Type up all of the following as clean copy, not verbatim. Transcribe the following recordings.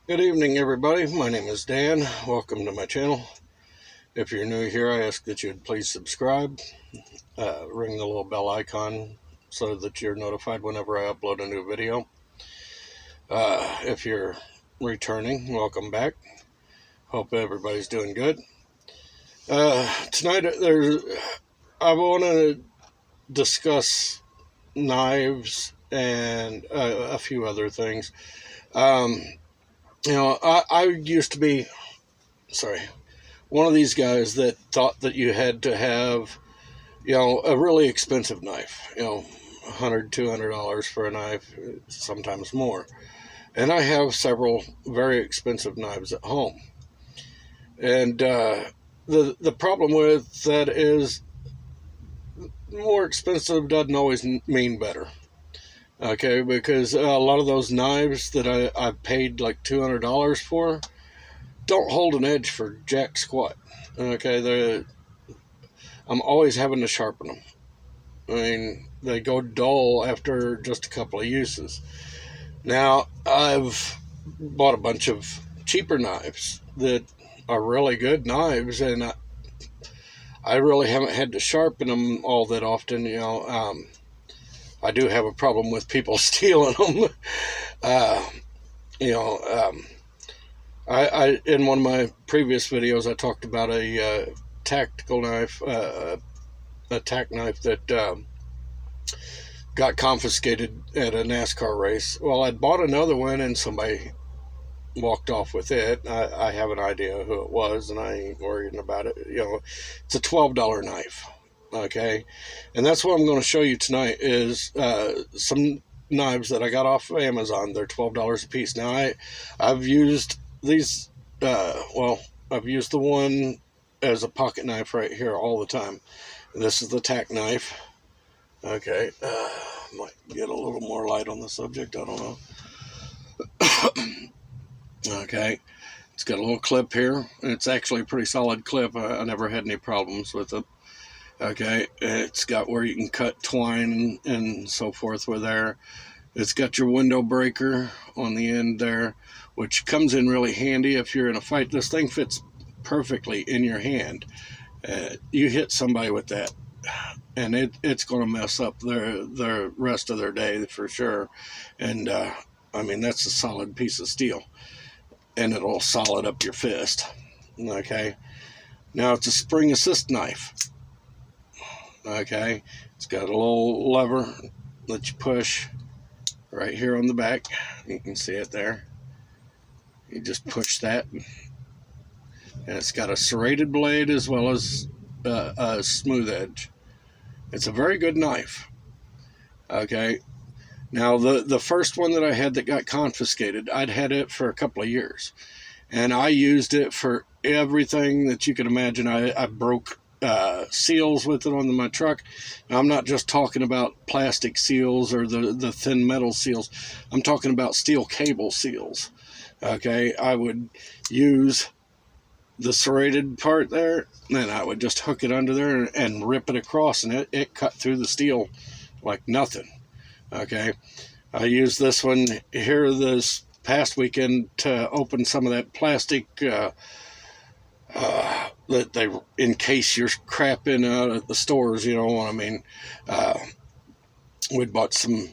Good evening, everybody. My name is Dan. Welcome to my channel. If you're new here, I ask that you'd please subscribe, ring the little bell icon so that you're notified whenever I upload a new video. If you're returning, welcome back. Hope everybody's doing good. Tonight, I want to discuss knives and a few other things. I used to be, one of these guys that thought that you had to have, a really expensive knife, $100, $200 for a knife, sometimes more. And I have several very expensive knives at home. And the problem with that is more expensive doesn't always mean better. Okay, because a lot of those knives that I paid like $200 for don't hold an edge for jack squat. Okay, I'm always having to sharpen them. I mean, they go dull after just a couple of uses. Now, I've bought a bunch of cheaper knives that are really good knives, and I really haven't had to sharpen them all that often. I do have a problem with people stealing them. uh, I in one of my previous videos, I talked about a tactical knife, a tack knife that got confiscated at a NASCAR race. Well, I'd bought another one and somebody walked off with it. I have an idea who it was, and I ain't worrying about it. It's a $12 knife. Okay, and that's what I'm going to show you tonight is some knives that I got off of Amazon. They're $12 a piece. Now I've used these. I've used the one as a pocket knife right here all the time. This is the Tack Knife. Okay, might get a little more light on the subject. I don't know. Okay, it's got a little clip here. It's actually a pretty solid clip. I never had any problems with it. Okay, it's got where you can cut twine and so forth with there. It's got your window breaker on the end there, which comes in really handy if you're in a fight. This thing fits perfectly in your hand. You hit somebody with that, and it's going to mess up their rest of their day for sure. And that's a solid piece of steel, and it'll solid up your fist. Okay, now it's a spring assist knife. Okay, it's got a little lever that you push right here on the back. You can see it there. You just push that, and it's got a serrated blade as well as a smooth edge. It's a very good knife. Okay, now the first one that I had that got confiscated, I'd had it for a couple of years, and I used it for everything that you could imagine. I broke seals with it on my truck. Now, I'm not just talking about plastic seals or the thin metal seals. I'm talking about steel cable seals. Okay, I would use the serrated part there, and I would just hook it under there and rip it across, and it cut through the steel like nothing. Okay, I used this one here this past weekend to open some of that plastic that they encase your crap in at the stores, you know what I mean. We'd bought some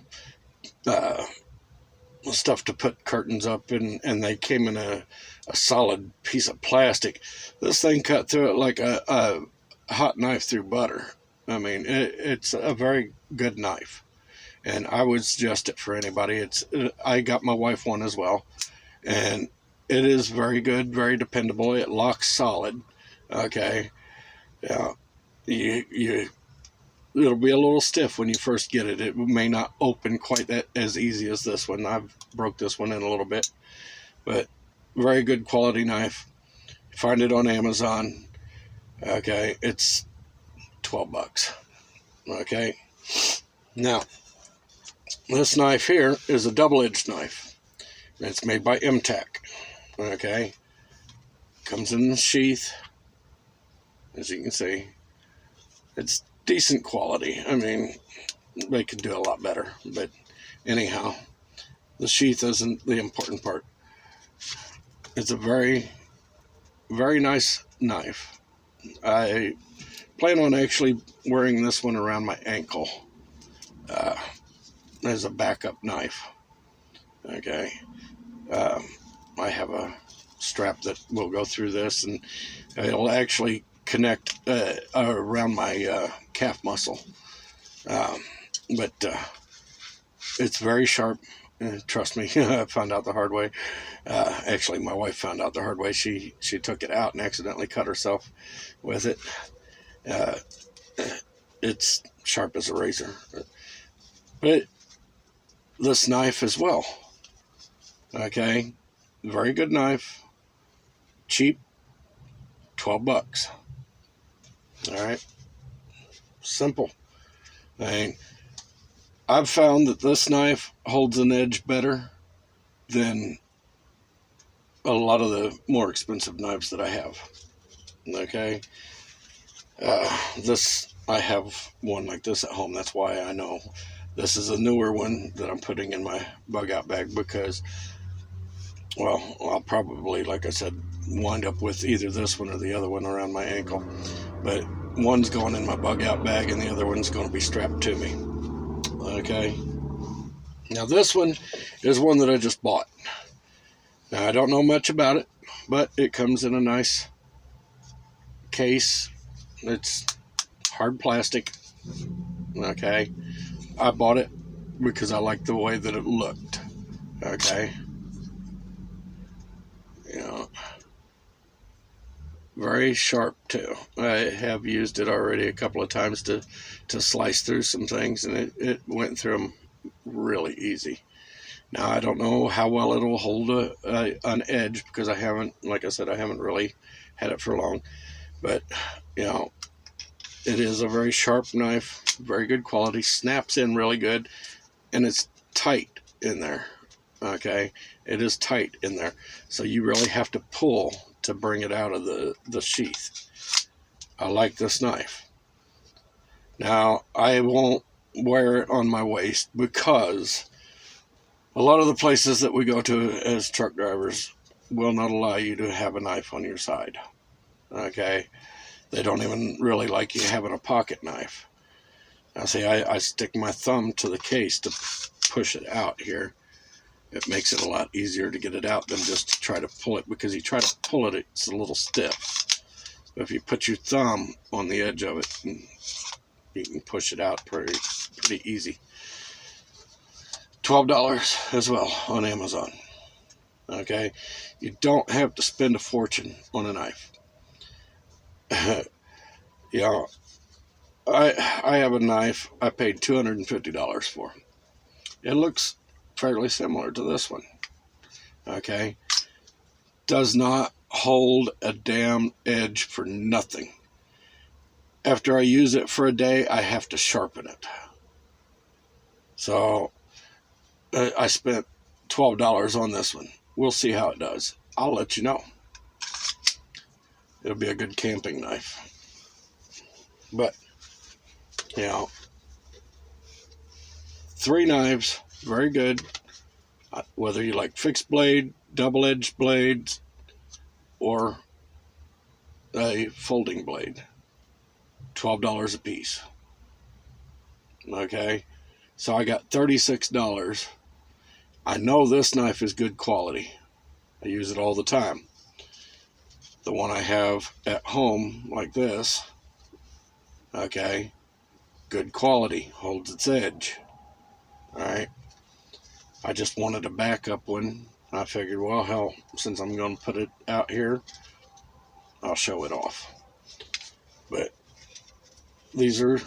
stuff to put curtains up, and they came in a solid piece of plastic. This thing cut through it like a hot knife through butter. I mean, it's a very good knife, and I would suggest it for anybody. I got my wife one as well, and it is very good, very dependable. It locks solid. Okay, yeah, it'll be a little stiff when you first get it. It may not open quite that as easy as this one. I've broke this one in a little bit, but very good quality knife. You find it on Amazon. Okay, it's $12. Okay, now this knife here is a double-edged knife. It's made by MTAC. Okay, comes in the sheath. As you can see, it's decent quality. I mean, they could do a lot better, but anyhow, the sheath isn't the important part. It's a very, very nice knife. I plan on actually wearing this one around my ankle as a backup knife. Okay. I have a strap that will go through this, and it'll actually connect around my calf muscle. But it's very sharp. Trust me, I found out the hard way. Actually, my wife found out the hard way. She took it out and accidentally cut herself with it. It's sharp as a razor. But this knife as well. Okay, very good knife. Cheap, $12. All right, simple. I've found that this knife holds an edge better than a lot of the more expensive knives that I have. Okay, I have one like this at home. That's why I know this is a newer one that I'm putting in my bug out bag, because, well, I'll probably, like I said, wind up with either this one or the other one around my ankle. But one's going in my bug out bag and the other one's going to be strapped to me. Okay. Now this one is one that I just bought. Now I don't know much about it, but it comes in a nice case. It's hard plastic. Okay. I bought it because I liked the way that it looked. Okay. You know, very sharp too. I have used it already a couple of times to slice through some things, and it went through them really easy. Now I don't know how well it'll hold an edge, because I haven't, like I said, I haven't really had it for long. But you know, it is a very sharp knife, very good quality, snaps in really good, and it's tight in there. Okay, it is tight in there, so you really have to pull to bring it out of the sheath. I like this knife. Now I won't wear it on my waist, because a lot of the places that we go to as truck drivers will not allow you to have a knife on your side. Okay, they don't even really like you having a pocket knife. Now see, I stick my thumb to the case to push it out here. It makes it a lot easier to get it out than just to try to pull it, because you try to pull it, it's a little stiff. But if you put your thumb on the edge of it, you can push it out pretty easy. $12 as well on Amazon. Okay, you don't have to spend a fortune on a knife. You know, I have a knife I paid $250 for. It looks fairly similar to this one. Okay, does not hold a damn edge for nothing. After I use it for a day, I have to sharpen it. So I spent $12 on this one. We'll see how it does. I'll let you know. It'll be a good camping knife. But, you know, 3 knives, very good. Whether you like fixed blade, double-edged blades, or a folding blade. $12 a piece. Okay, so I got $36. I know this knife is good quality. I use it all the time. The one I have at home, like this, okay, good quality, holds its edge. Alright, I just wanted a backup one. I figured, well, hell, since I'm going to put it out here, I'll show it off. But these are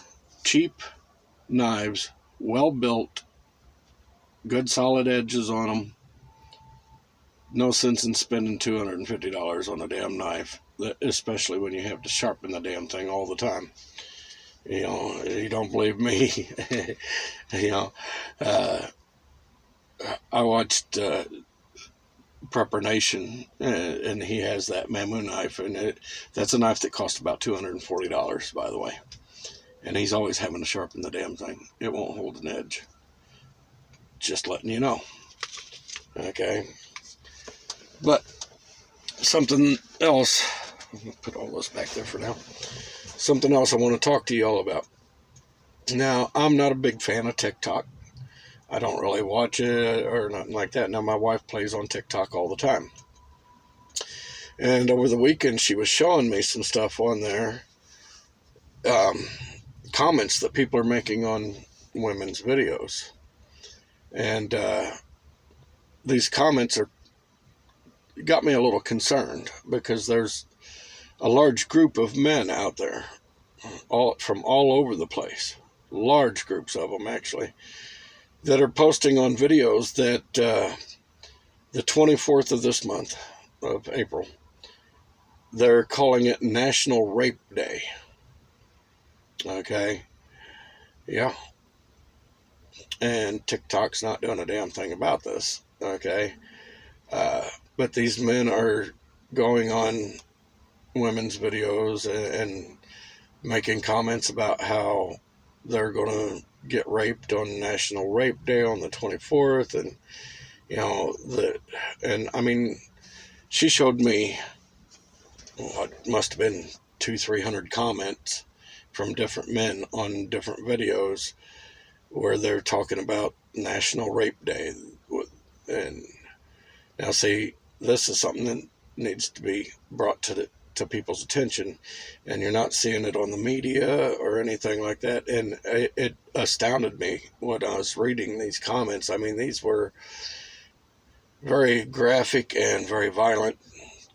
cheap knives, well built, good solid edges on them. No sense in spending $250 on a damn knife, especially when you have to sharpen the damn thing all the time. You know, you don't believe me. You know, I watched Prepper Nation, and he has that Mamu knife, and that's a knife that cost about $240, by the way. And he's always having to sharpen the damn thing. It won't hold an edge. Just letting you know. Okay. But something else, put all this back there for now. Something else I want to talk to you all about. Now, I'm not a big fan of TikTok. I don't really watch it or nothing like that. Now, my wife plays on TikTok all the time. And over the weekend, she was showing me some stuff on there, comments that people are making on women's videos. And these comments got me a little concerned, because there's a large group of men out there, from all over the place, large groups of them actually, that are posting on videos that the 24th of this month of April, they're calling it National Rape Day. Okay, yeah, and TikTok's not doing a damn thing about this. Okay, but these men are going on women's videos and making comments about how they're going to get raped on National Rape Day on the 24th, and and I mean, she showed me what must have been 200-300 comments from different men on different videos where they're talking about National Rape Day. And now, see, this is something that needs to be brought to people's attention, and you're not seeing it on the media or anything like that. And it astounded me when I was reading these comments. I mean, these were very graphic and very violent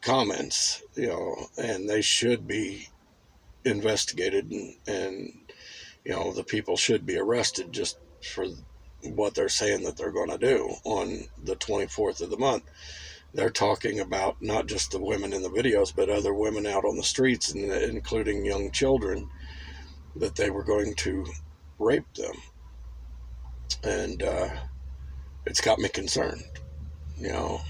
comments, and they should be investigated, and the people should be arrested just for what they're saying that they're going to do on the 24th of the month. They're talking about not just the women in the videos, but other women out on the streets, and including young children, that they were going to rape them. And it's got me concerned. Now,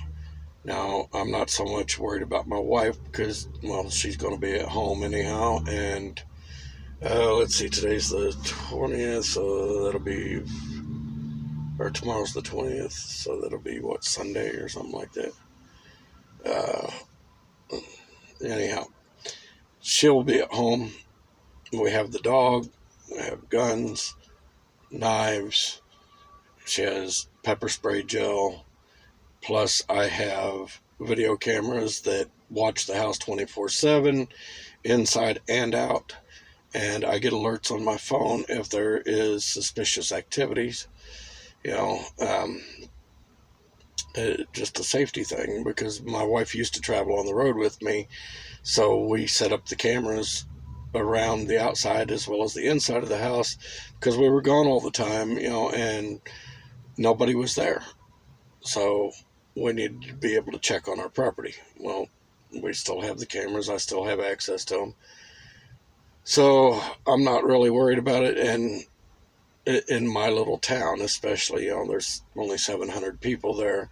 I'm not so much worried about my wife, because, well, she's going to be at home anyhow. And let's see, today's the 20th, so that'll be, or tomorrow's the 20th, so that'll be, what, Sunday or something like that. Anyhow, she'll be at home. We have the dog, we have guns, knives, she has pepper spray gel, plus I have video cameras that watch the house 24/7, inside and out, and I get alerts on my phone if there is suspicious activities. Just a safety thing, because my wife used to travel on the road with me, so we set up the cameras around the outside as well as the inside of the house, because we were gone all the time, and nobody was there. So we needed to be able to check on our property. Well, we still have the cameras. I still have access to them. So I'm not really worried about it. And in my little town, especially, there's only 700 people there.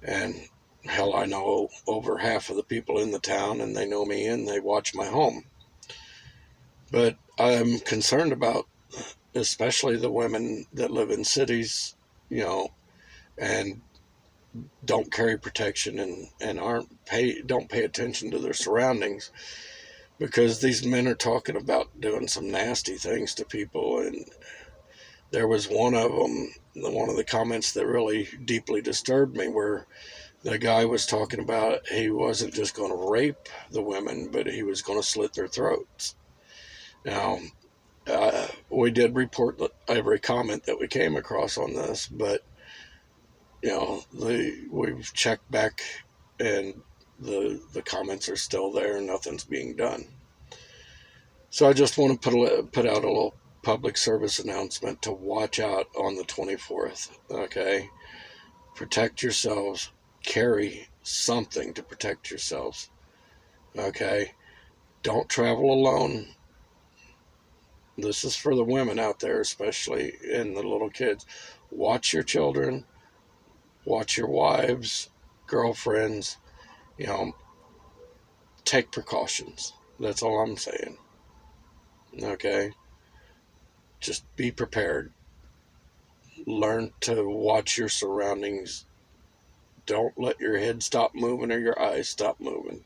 And hell, I know over half of the people in the town, and they know me, and they watch my home. But I'm concerned about especially the women that live in cities, and don't carry protection, and don't pay attention to their surroundings, because these men are talking about doing some nasty things to people. And there was one of the comments that really deeply disturbed me, where the guy was talking about he wasn't just going to rape the women, but he was going to slit their throats. Now, we did report every comment that we came across on this, but we've checked back, and the comments are still there, and nothing's being done. So I just want to put out a little public service announcement to watch out on the 24th. Okay, protect yourselves. Carry something to protect yourselves. Okay, don't travel alone. This is for the women out there, especially, and the little kids. Watch your children. Watch your wives, girlfriends. Take precautions. That's all I'm saying. Okay? Just be prepared. Learn to watch your surroundings don't let your head stop moving or your eyes stop moving.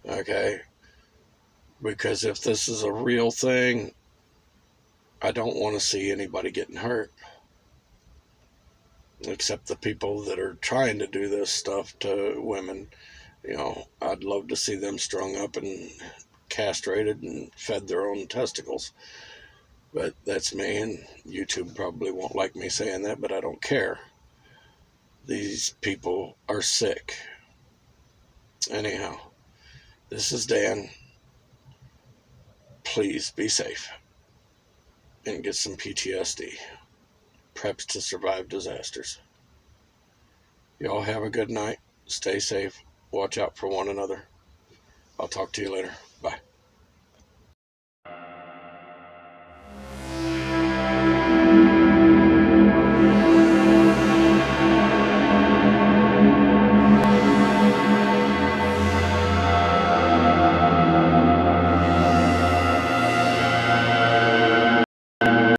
Okay? Because if this is a real thing, I don't want to see anybody getting hurt. Except the people that are trying to do this stuff to women. I'd love to see them strung up and castrated and fed their own testicles. But that's me, and YouTube probably won't like me saying that, but I don't care. These people are sick. Anyhow, this is Dan. Please be safe and get some PTSD. Preps to survive disasters. Y'all have a good night. Stay safe. Watch out for one another. I'll talk to you later.